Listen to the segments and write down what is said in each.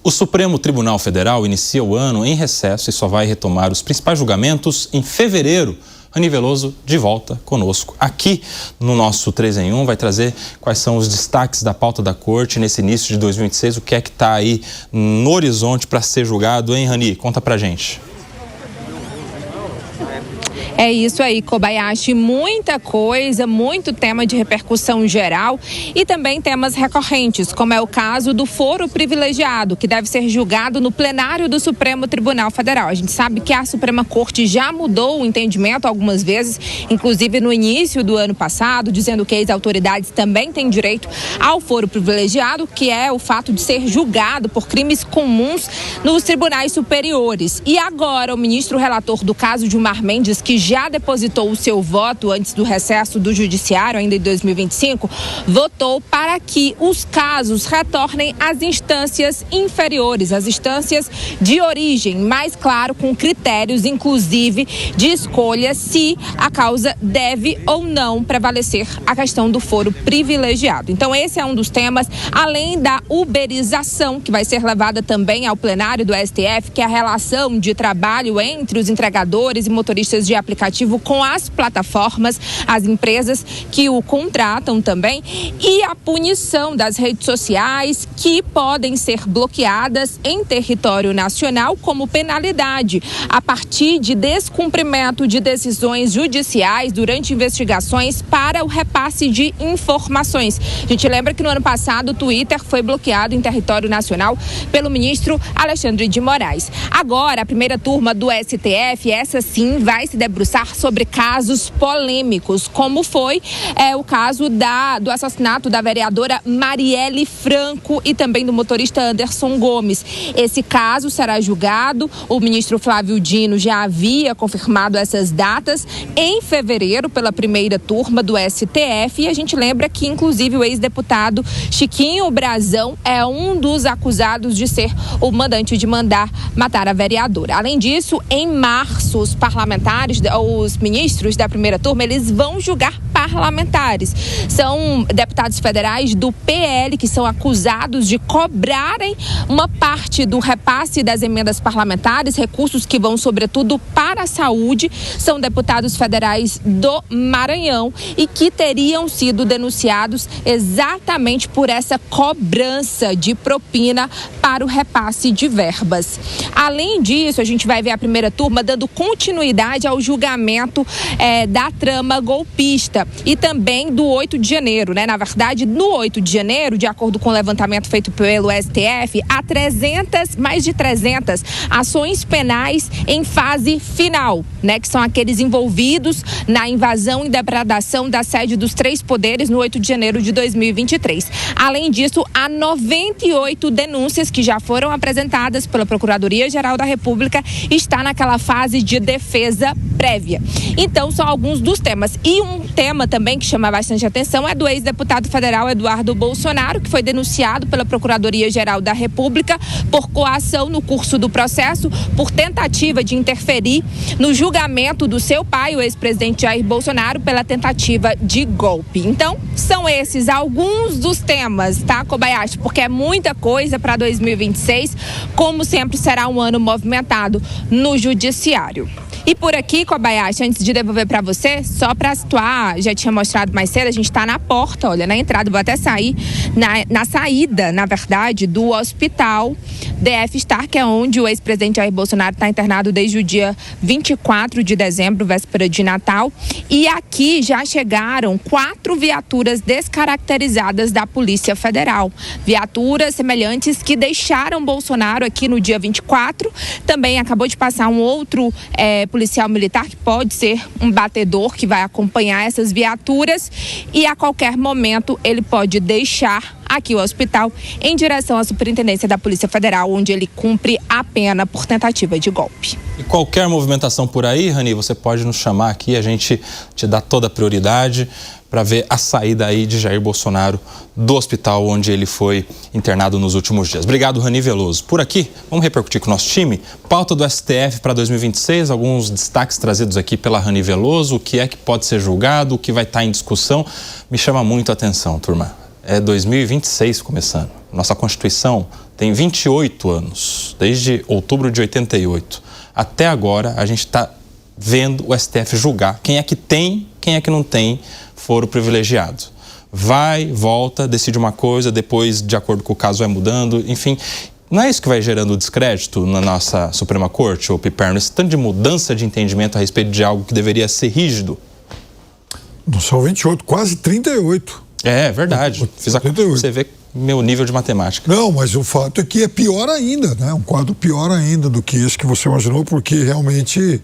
O Supremo Tribunal Federal inicia o ano em recesso e só vai retomar os principais julgamentos em fevereiro. Rani Veloso de volta conosco aqui no nosso 3 em 1, vai trazer quais são os destaques da pauta da corte nesse início de 2026, o que é que está aí no horizonte para ser julgado, hein, Rani? Conta pra gente. É isso aí, Kobayashi, muita coisa, muito tema de repercussão geral e também temas recorrentes, como é o caso do foro privilegiado, que deve ser julgado no plenário do Supremo Tribunal Federal. A gente sabe que a Suprema Corte já mudou o entendimento algumas vezes, inclusive no início do ano passado, dizendo que as autoridades também têm direito ao foro privilegiado, que é o fato de ser julgado por crimes comuns nos tribunais superiores. E agora o ministro relator do caso, Gilmar Mendes, que já depositou o seu voto antes do recesso do Judiciário, ainda em 2025, votou para que os casos retornem às instâncias inferiores, às instâncias de origem, mais claro, com critérios, inclusive, de escolha se a causa deve ou não prevalecer a questão do foro privilegiado. Então, esse é um dos temas, além da uberização, que vai ser levada também ao plenário do STF, que é a relação de trabalho entre os entregadores e motoristas de aplicativo com as plataformas, as empresas que o contratam também, e a punição das redes sociais que podem ser bloqueadas em território nacional como penalidade a partir de descumprimento de decisões judiciais durante investigações para o repasse de informações. A gente lembra que no ano passado o Twitter foi bloqueado em território nacional pelo ministro Alexandre de Moraes. Agora, a primeira turma do STF, essa sim, vai se debruçar sobre casos polêmicos, como foi o caso do assassinato da vereadora Marielle Franco e também do motorista Anderson Gomes. Esse caso será julgado, o ministro Flávio Dino já havia confirmado essas datas, em fevereiro, pela primeira turma do STF, e a gente lembra que, inclusive, o ex-deputado Chiquinho Brazão é um dos acusados de ser o mandante de mandar matar a vereadora. Além disso, em março, os ministros da primeira turma, eles vão julgar parlamentares. São deputados federais do PL que são acusados de cobrarem uma parte do repasse das emendas parlamentares, recursos que vão, sobretudo, para a saúde. São deputados federais do Maranhão e que teriam sido denunciados exatamente por essa cobrança de propina para o repasse de verbas. Além disso, a gente vai ver a primeira turma dando continuidade ao julgamento da trama golpista e também do 8 de janeiro, né? Na verdade, no 8 de janeiro, de acordo com o levantamento feito pelo STF, há mais de 300 ações penais em fase final, né? Que são aqueles envolvidos na invasão e depredação da sede dos 3 poderes no 8 de janeiro de 2023. Além disso, há 98 denúncias que já foram apresentadas pela Procuradoria-Geral da República e está naquela fase de defesa prévia. Então, são alguns dos temas. E um tema também que chama bastante atenção é do ex-deputado federal Eduardo Bolsonaro, que foi denunciado pela Procuradoria-Geral da República por coação no curso do processo, por tentativa de interferir no julgamento do seu pai, o ex-presidente Jair Bolsonaro, pela tentativa de golpe. Então, são esses alguns dos temas, tá, Kobayashi? Porque é muita coisa para 2026, como sempre será um ano movimentado no Judiciário. E por aqui, Kobayashi, antes de devolver para você, só para situar, já tinha mostrado mais cedo, a gente está na porta, olha, na entrada, vou até sair, na saída, na verdade, do hospital DF Star, que é onde o ex-presidente Jair Bolsonaro está internado desde o dia 24 de dezembro, véspera de Natal. E aqui já chegaram 4 viaturas descaracterizadas da Polícia Federal. Viaturas semelhantes que deixaram Bolsonaro aqui no dia 24. Também acabou de passar um outro policial militar, que pode ser um batedor, que vai acompanhar essas viaturas. E a qualquer momento ele pode deixar aqui o hospital em direção à Superintendência da Polícia Federal, onde ele cumpre a pena por tentativa de golpe. E qualquer movimentação por aí, Rani, você pode nos chamar aqui, a gente te dá toda a prioridade para ver a saída aí de Jair Bolsonaro do hospital onde ele foi internado nos últimos dias. Obrigado, Rani Veloso. Por aqui, vamos repercutir com o nosso time. Pauta do STF para 2026, alguns destaques trazidos aqui pela Rani Veloso, o que é que pode ser julgado, o que vai estar em discussão. Me chama muito a atenção, turma. É 2026 começando. Nossa Constituição tem 28 anos, desde outubro de 88. Até agora, a gente está vendo o STF julgar quem é que tem, quem é que não tem foro privilegiado. Vai, volta, decide uma coisa, depois, de acordo com o caso, vai mudando, enfim. Não é isso que vai gerando descrédito na nossa Suprema Corte, ou Piperno? Esse tanto de mudança de entendimento a respeito de algo que deveria ser rígido? Não são 28, quase 38. É verdade. Você vê meu nível de matemática. Não, mas o fato é que é pior ainda, né? Um quadro pior ainda do que esse que você imaginou, porque realmente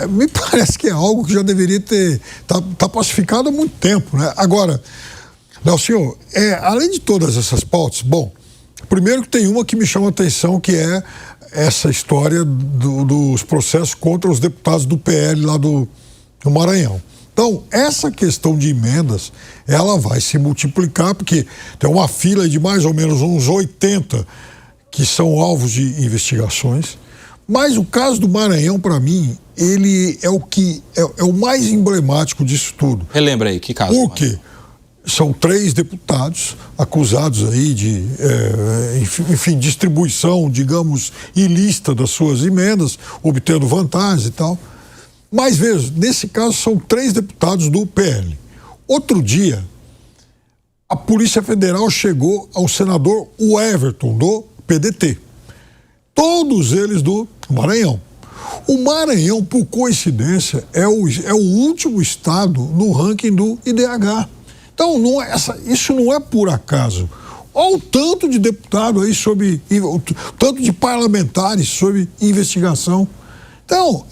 me parece que é algo que já deveria ter... Tá pacificado há muito tempo, né? Agora, Nelsinho, além de todas essas pautas, bom, primeiro que tem uma que me chama a atenção, que é essa história dos processos contra os deputados do PL lá do Maranhão. Então, essa questão de emendas, ela vai se multiplicar, porque tem uma fila de mais ou menos uns 80 que são alvos de investigações. Mas o caso do Maranhão, para mim, ele é o mais emblemático disso tudo. Relembra aí, que caso? Por quê? São 3 deputados acusados aí de, enfim, distribuição, digamos, ilícita das suas emendas, obtendo vantagens e tal. Mas veja, nesse caso são 3 deputados do PL. Outro dia, a Polícia Federal chegou ao senador Everton, do PDT. Todos eles do Maranhão. O Maranhão, por coincidência, é o último estado no ranking do IDH. Então, isso não é por acaso. Olha o tanto de deputado aí o tanto de parlamentares sob investigação. Então,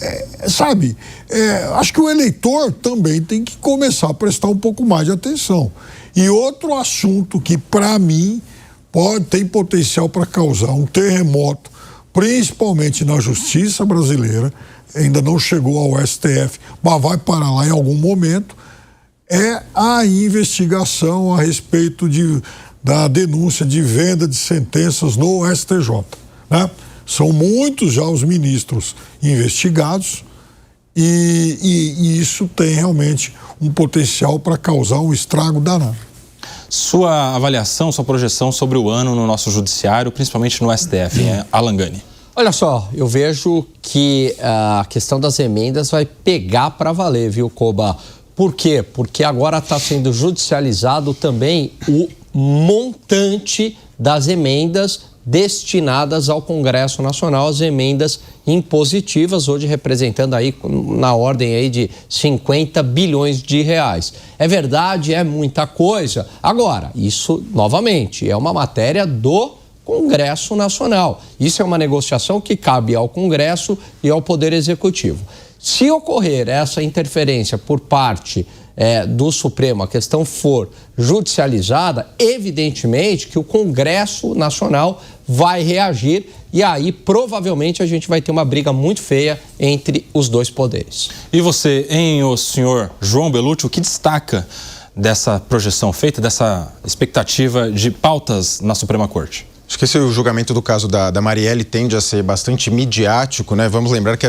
acho que o eleitor também tem que começar a prestar um pouco mais de atenção. E outro assunto que, para mim, tem potencial para causar um terremoto, principalmente na justiça brasileira, ainda não chegou ao STF, mas vai parar lá em algum momento, é a investigação a respeito da denúncia de venda de sentenças no STJ, né? São muitos já os ministros investigados e isso tem realmente um potencial para causar um estrago danado. Sua avaliação, sua projeção sobre o ano no nosso judiciário, principalmente no STF, Alan Gani? Olha só, eu vejo que a questão das emendas vai pegar para valer, viu, Koba? Por quê? Porque agora está sendo judicializado também o montante das emendas destinadas ao Congresso Nacional, as emendas impositivas, hoje representando aí na ordem aí de 50 bilhões de reais. É verdade, é muita coisa. Agora, isso, novamente, é uma matéria do Congresso Nacional. Isso é uma negociação que cabe ao Congresso e ao Poder Executivo. Se ocorrer essa interferência por parte do Supremo, a questão for judicializada, evidentemente que o Congresso Nacional vai reagir e aí provavelmente a gente vai ter uma briga muito feia entre os dois poderes. E você, o senhor João Bellucci, o que destaca dessa projeção feita, dessa expectativa de pautas na Suprema Corte? Acho que esse julgamento do caso da Marielle tende a ser bastante midiático, né? Vamos lembrar que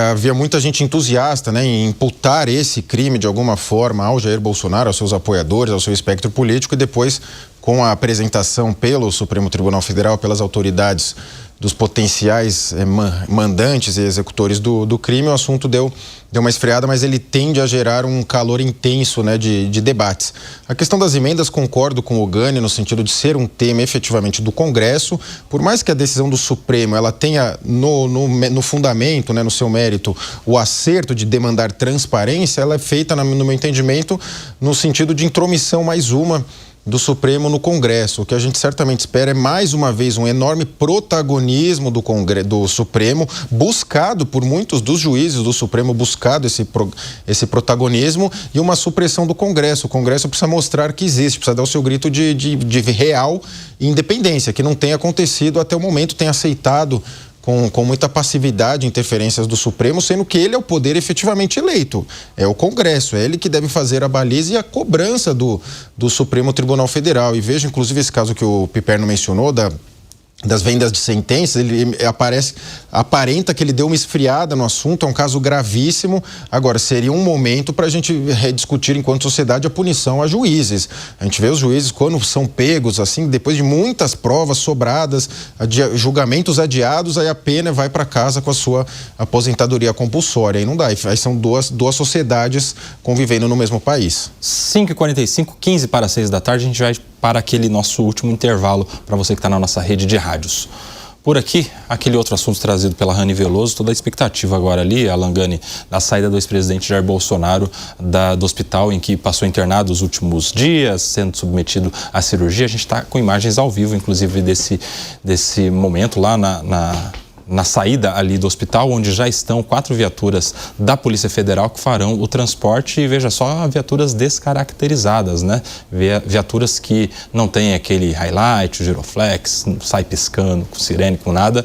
havia muita gente entusiasta, né, em imputar esse crime de alguma forma ao Jair Bolsonaro, aos seus apoiadores, ao seu espectro político, e depois, com a apresentação pelo Supremo Tribunal Federal, pelas autoridades dos potenciais mandantes e executores do crime, o assunto deu uma esfriada, mas ele tende a gerar um calor intenso, né, de debates. A questão das emendas, concordo com o Gani no sentido de ser um tema efetivamente do Congresso, por mais que a decisão do Supremo ela tenha no fundamento, né, no seu mérito, o acerto de demandar transparência, ela é feita, no meu entendimento, no sentido de intromissão mais uma do Supremo no Congresso. O que a gente certamente espera é, mais uma vez, um enorme protagonismo do Supremo, buscado por muitos dos juízes do Supremo, buscado esse protagonismo, e uma supressão do Congresso. O Congresso precisa mostrar que existe, precisa dar o seu grito de real independência, que não tem acontecido até o momento, tem aceitado com muita passividade interferências do Supremo, sendo que ele é o poder efetivamente eleito. É o Congresso, é ele que deve fazer a baliza e a cobrança do Supremo Tribunal Federal. E veja, inclusive, esse caso que o Piperno mencionou, vendas de sentenças, ele aparenta que ele deu uma esfriada no assunto, é um caso gravíssimo. Agora, seria um momento para a gente rediscutir enquanto sociedade a punição a juízes. A gente vê os juízes, quando são pegos, assim, depois de muitas provas sobradas, julgamentos adiados, aí a pena vai para casa com a sua aposentadoria compulsória. Aí não dá, aí são duas sociedades convivendo no mesmo país. 5h45, 15 para 6 da tarde, a gente vai para aquele nosso último intervalo, para você que está na nossa rede de rádios. Por aqui, aquele outro assunto trazido pela Rani Veloso, toda a expectativa agora ali, Alan Gani, da saída do ex-presidente Jair Bolsonaro do hospital em que passou internado os últimos dias, sendo submetido à cirurgia. A gente está com imagens ao vivo, inclusive, desse momento lá na saída ali do hospital, onde já estão 4 viaturas da Polícia Federal que farão o transporte, e veja só, viaturas descaracterizadas, né? Viaturas que não tem aquele highlight, o giroflex, não sai piscando, com sirene, com nada,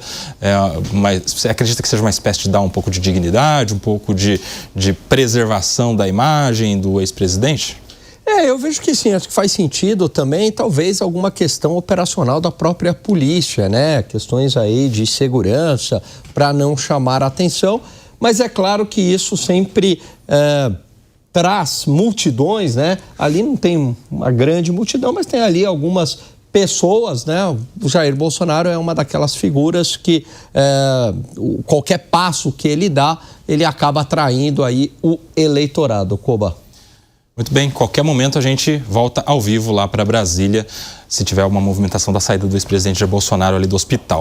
mas você acredita que seja uma espécie de dar um pouco de dignidade, um pouco de preservação da imagem do ex-presidente? Eu vejo que sim, acho que faz sentido também, talvez alguma questão operacional da própria polícia, né? Questões aí de segurança para não chamar a atenção, mas é claro que isso sempre traz multidões, né? Ali não tem uma grande multidão, mas tem ali algumas pessoas, né? O Jair Bolsonaro é uma daquelas figuras que qualquer passo que ele dá, ele acaba atraindo aí o eleitorado, Koba. Muito bem, qualquer momento a gente volta ao vivo lá para Brasília, se tiver uma movimentação da saída do ex-presidente Jair Bolsonaro ali do hospital.